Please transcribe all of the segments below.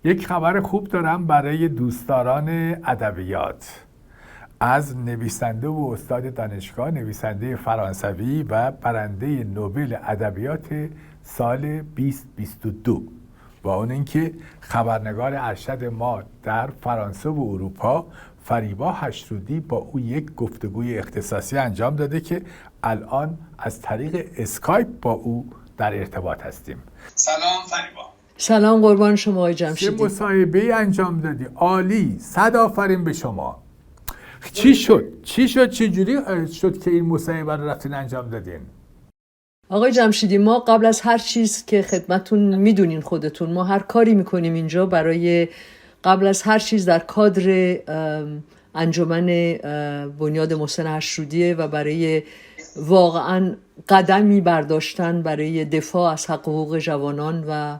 یک خبر خوب دارم برای دوستداران ادبیات. از نویسنده و استاد دانشگاه، نویسنده فرانسوی و برنده نوبل ادبیات سال 2022 و اون اینکه خبرنگار ارشد ما در فرانسه و اروپا فریبا هشترودی با او یک گفتگوی اختصاصی انجام داده که الان از طریق اسکایپ با او در ارتباط هستیم. سلام فریبا. سلام قربان شما آقای جمشیدی. چه مصاحبه انجام دادی، عالی، 100 آفرین به شما. چی شد چجوری شد که این مصاحبه رو رفتین انجام دادین؟ آقای جمشیدی، ما قبل از هر چیز که خدمتون میدونین خودتون، ما هر کاری میکنیم اینجا برای قبل از هر چیز در کادر انجمن بنیاد محسن هشترودیه و برای واقعا قدمی برداشتن برای دفاع از حق حقوق جوانان و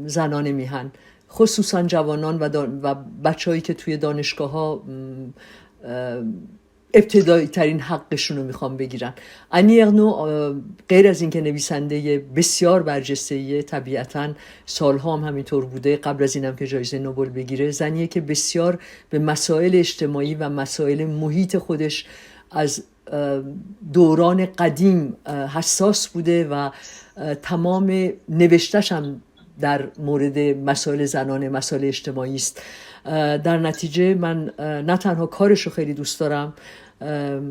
زنان میهن، خصوصا جوانان و بچه‌هایی که توی دانشگاه ها ابتدایی ترین حقشون رو میخوام بگیرن. انی ارنو غیر از اینکه نویسنده بسیار برجسته‌ایه، طبیعتاً سالها هم همینطور بوده، قبل از اینم که جایزه نوبل بگیره، زنیه که بسیار به مسائل اجتماعی و مسائل محیط خودش از دوران قدیم حساس بوده و تمام نوشتش هم در مورد مسائل زنانه، مسائل اجتماعی است. در نتیجه من نه تنها کارشو خیلی دوست دارم،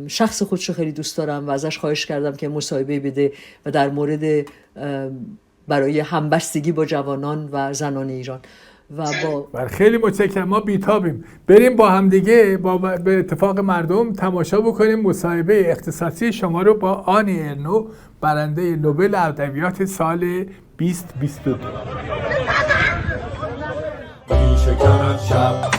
شخص خودشو خیلی دوست دارم و ازش خواهش کردم که مصاحبه بده و در مورد برای همبستگی با جوانان و زنان ایران و خیلی متشکرم. ما بیتابیم بریم با هم دیگه به اتفاق مردم تماشا بکنیم مصاحبه اختصاصی شما رو با آنی ارنو، برنده نوبل ادبیات سال 2022. میشکند شب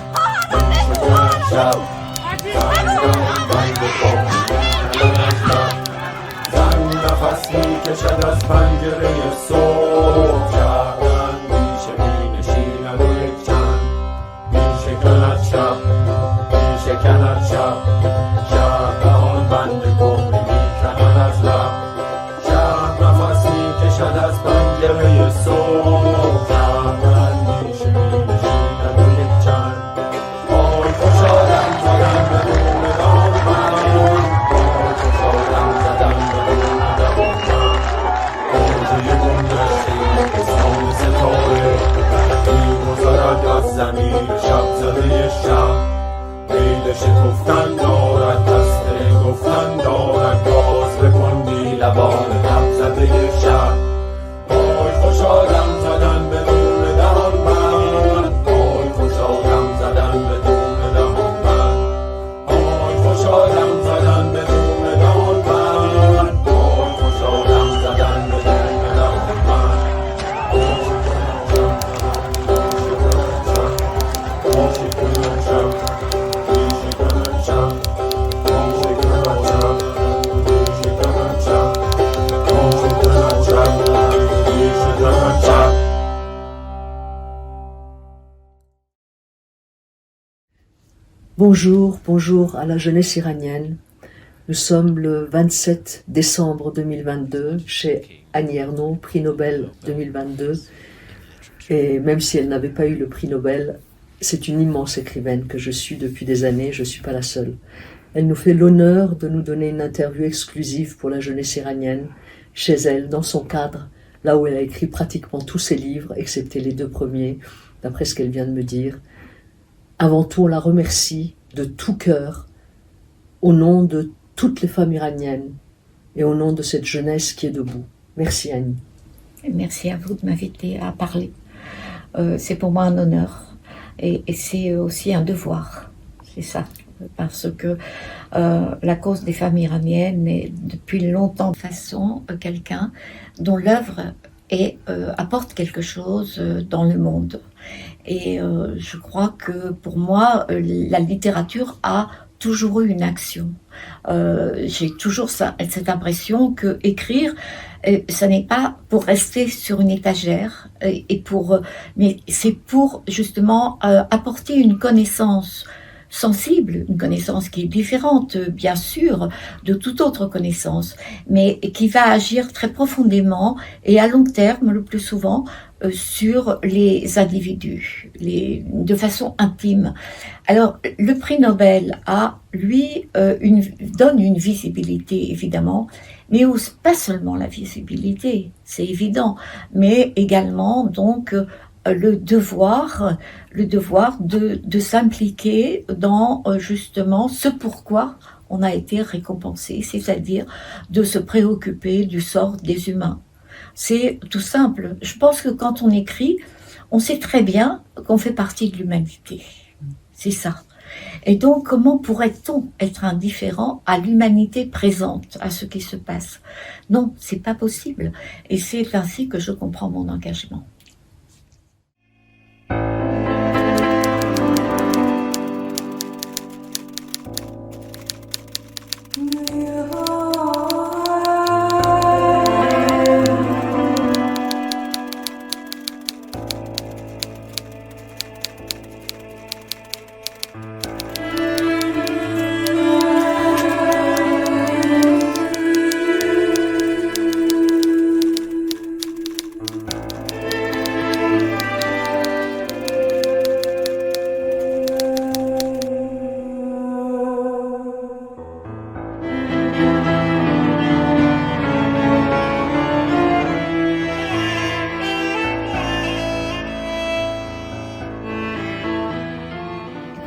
زن نفس میکشد از پنجره صبح، شهرن میشه مینشیند و یک چند میشکند شب شهر دهان بند کهنه میکند از لب، شهر نفس میکشد از پنجره صبح، شهرن میشه مینشیند و یک چند آی خوشحالم زدن به دون دامن، آی خوشحالم زدن به دون دامن، آجه گمرشته حسان ستاره میگذرد از زمین شب زده شب، میل شکفتن دارد، دسته گفتن دارد، باز بکن بی لبان لب زده شب، آی خوشحالم زدن به دون دهان من، آی خوشحالم زدن به دون دهان من، آی خوشحالم زدن به دون دهان من، آی خوشحالم زدن به دون دهان من، Bonjour à la jeunesse iranienne. Nous sommes le 27 décembre 2022 chez Annie Ernaux, prix Nobel 2022. Et même si elle n'avait pas eu le prix Nobel, c'est une immense écrivaine que je suis depuis des années, je ne suis pas la seule. Elle nous fait l'honneur de nous donner une interview exclusive pour la jeunesse iranienne, chez elle, dans son cadre, là où elle a écrit pratiquement tous ses livres, excepté les 2 premiers, d'après ce qu'elle vient de me dire. Avant tout, on la remercie de tout cœur, au nom de toutes les femmes iraniennes et au nom de cette jeunesse qui est debout. Merci Annie. Merci à vous de m'inviter à parler. C'est pour moi un honneur et c'est aussi un devoir. C'est ça, parce que la cause des femmes iraniennes est depuis longtemps de façon quelqu'un dont l'œuvre apporte quelque chose dans le monde. Et je crois que pour moi, la littérature a toujours eu une action. J'ai toujours cette impression que écrire, ça n'est pas pour rester sur une étagère, mais c'est pour justement apporter une connaissance sensible, une connaissance qui est différente, bien sûr, de toute autre connaissance, mais qui va agir très profondément et à long terme, le plus souvent, sur les individus, de façon intime. Alors, le prix Nobel donne une visibilité, évidemment, mais pas seulement la visibilité, c'est évident, mais également donc le devoir de s'impliquer dans justement ce pourquoi on a été récompensé, c'est-à-dire de se préoccuper du sort des humains. C'est tout simple. Je pense que quand on écrit, on sait très bien qu'on fait partie de l'humanité. C'est ça. Et donc, comment pourrait-on être indifférent à l'humanité présente, à ce qui se passe? Non, c'est pas possible. Et c'est ainsi que je comprends mon engagement.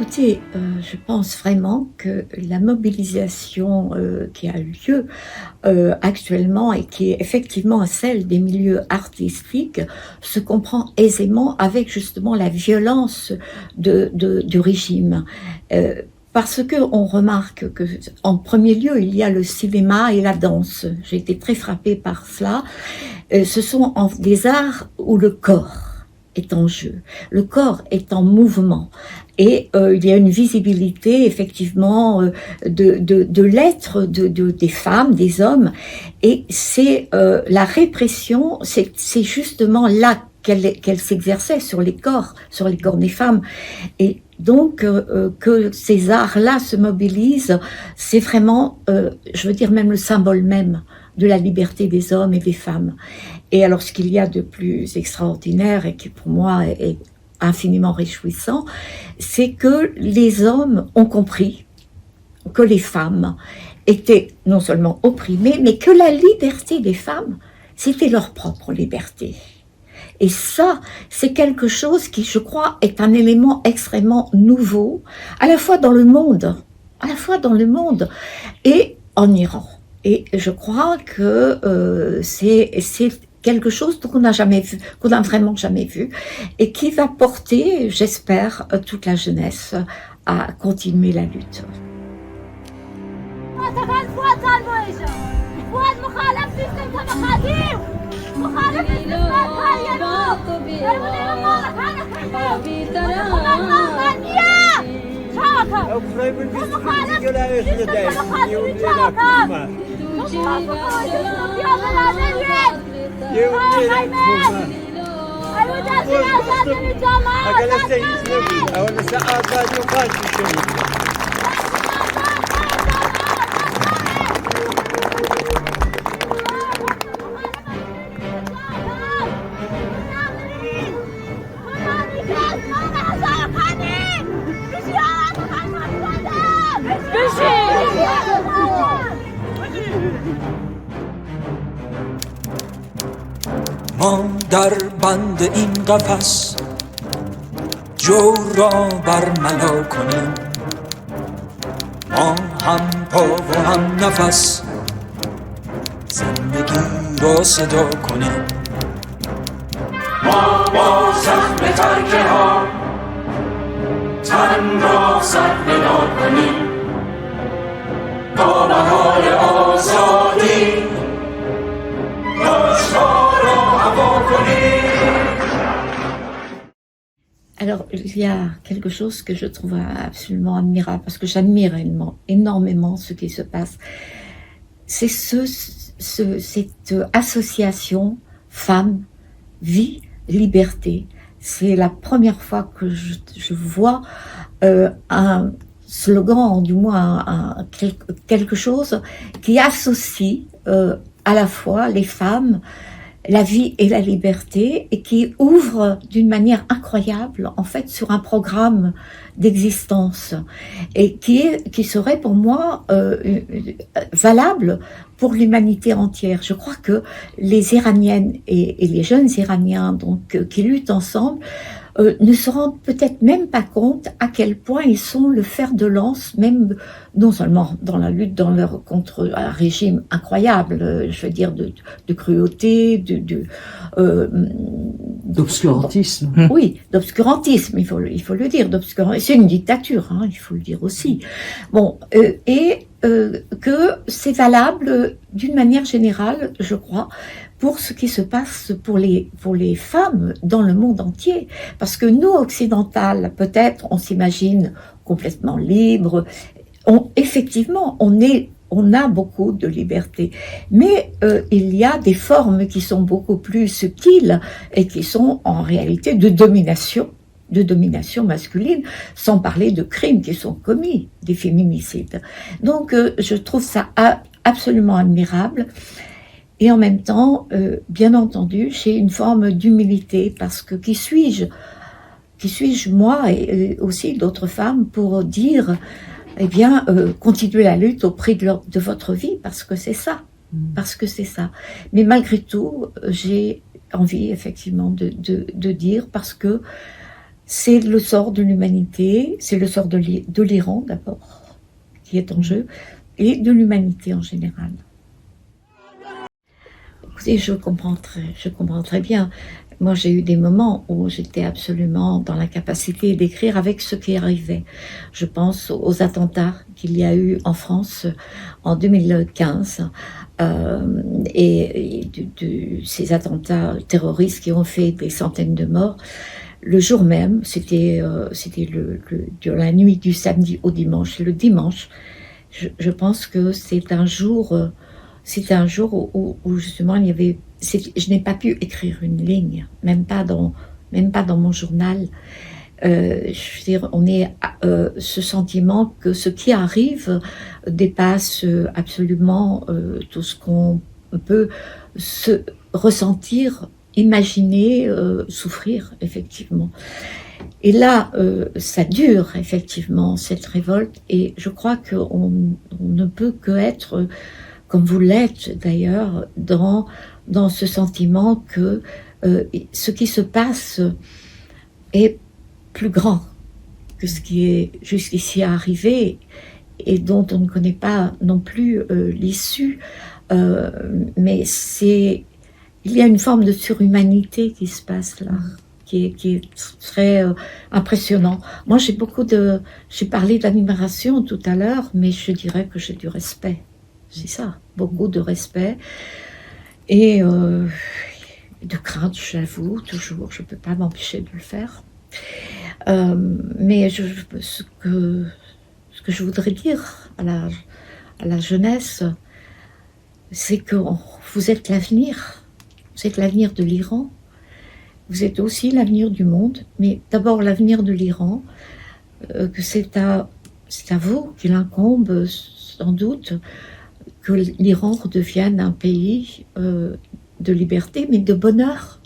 Écoutez, je pense vraiment que la mobilisation qui a eu lieu actuellement et qui est effectivement celle des milieux artistiques se comprend aisément avec justement la violence du régime. Parce que on remarque que, en premier lieu, il y a le cinéma et la danse. J'ai été très frappée par cela. Ce sont des arts où le corps est en jeu, le corps est en mouvement. Et il y a une visibilité effectivement de l'être des femmes, des hommes, et c'est la répression, c'est justement là qu'elle s'exerçait sur les corps des femmes. Et donc que ces arts-là se mobilisent, c'est vraiment, je veux dire même le symbole même de la liberté des hommes et des femmes. Et alors ce qu'il y a de plus extraordinaire et qui pour moi est infiniment réjouissant, c'est que les hommes ont compris que les femmes étaient non seulement opprimées, mais que la liberté des femmes, c'était leur propre liberté. Et ça, c'est quelque chose qui, je crois, est un élément extrêmement nouveau, à la fois dans le monde et en Iran. Et je crois que c'est quelque chose qu'on n'a vraiment jamais vu, et qui va porter, j'espère, toute la jeunesse à continuer la lutte. ما در بند این قفس جو را برملا کنیم، ما هم پا و هم نفس زندگی را صدا کنیم. ما با زخم ترکه ها تن را سرفدا کنیم، با بهار آزادی Alors, il y a quelque chose que je trouve absolument admirable, parce que j'admire énormément ce qui se passe. C'est cette association femmes, vie, liberté. C'est la première fois que je vois un slogan, du moins quelque chose qui associe à la fois les femmes la vie et la liberté, et qui ouvre d'une manière incroyable, en fait, sur un programme d'existence, et qui serait pour moi valable pour l'humanité entière. Je crois que les Iraniennes et les jeunes Iraniens donc qui luttent ensemble ne se rendent peut-être même pas compte à quel point ils sont le fer de lance, même non seulement dans la lutte contre un régime incroyable, je veux dire de cruauté, d'obscurantisme. Oui, d'obscurantisme, il faut le dire, c'est une dictature, hein, il faut le dire aussi. Bon, que c'est valable d'une manière générale, je crois, pour ce qui se passe pour les femmes dans le monde entier. Parce que nous, occidentales, peut-être, on s'imagine complètement libres. Effectivement, on a beaucoup de liberté. Mais il y a des formes qui sont beaucoup plus subtiles et qui sont en réalité de domination masculine, sans parler de crimes qui sont commis, des féminicides. Donc, je trouve ça absolument admirable. Et en même temps, bien entendu, j'ai une forme d'humilité, parce que qui suis-je moi et aussi d'autres femmes pour dire, eh bien, continuez la lutte au prix de votre vie, parce que c'est ça. Mais malgré tout, j'ai envie effectivement de dire, parce que c'est le sort de l'humanité, c'est le sort de l'Iran d'abord, qui est en jeu, et de l'humanité en général. Écoutez, je comprends très bien. Moi, j'ai eu des moments où j'étais absolument dans la capacité d'écrire avec ce qui arrivait. Je pense aux attentats qu'il y a eu en France en 2015 et ces attentats terroristes qui ont fait des centaines de morts. Le jour même, c'était de la nuit du samedi au dimanche. Le dimanche, je pense que c'est un jour où justement je n'ai pas pu écrire une ligne, même pas dans mon journal. Je veux dire, on est ce sentiment que ce qui arrive dépasse absolument tout ce qu'on peut se ressentir, imaginer, souffrir effectivement. Et là, ça dure effectivement cette révolte, et je crois qu'on ne peut que être, comme vous l'êtes d'ailleurs, dans ce sentiment que ce qui se passe est plus grand que ce qui est jusqu'ici arrivé, et dont on ne connaît pas non plus l'issue. Mais il y a une forme de surhumanité qui se passe là, qui est très impressionnant. Moi, j'ai parlé d'admiration tout à l'heure, mais je dirais que j'ai du respect. C'est ça, beaucoup de respect et de crainte, j'avoue, toujours. Je ne peux pas m'empêcher de le faire. Mais ce que je voudrais dire à la jeunesse, c'est que vous êtes l'avenir. Vous êtes l'avenir de l'Iran. Vous êtes aussi l'avenir du monde. Mais d'abord l'avenir de l'Iran, que c'est à vous qu'il incombe sans doute que l'Iran redevienne un pays de liberté, mais de bonheur.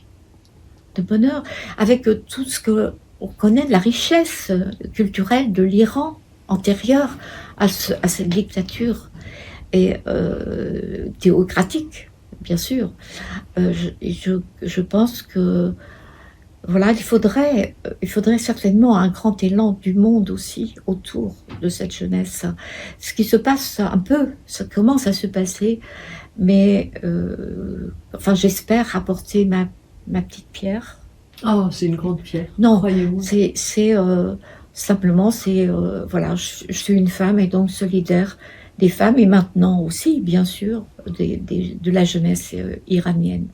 De bonheur, avec tout ce qu'on connaît de la richesse culturelle de l'Iran antérieure à cette dictature et théocratique, bien sûr. Je pense que voilà, il faudrait certainement un grand élan du monde aussi autour de cette jeunesse. Ce qui se passe un peu, ça commence à se passer, mais enfin, j'espère apporter ma petite pierre. Oh, c'est une grande pierre. Non, croyez-vous. c'est simplement, voilà, je suis une femme et donc solidaire des femmes, et maintenant aussi, bien sûr, de la jeunesse iranienne.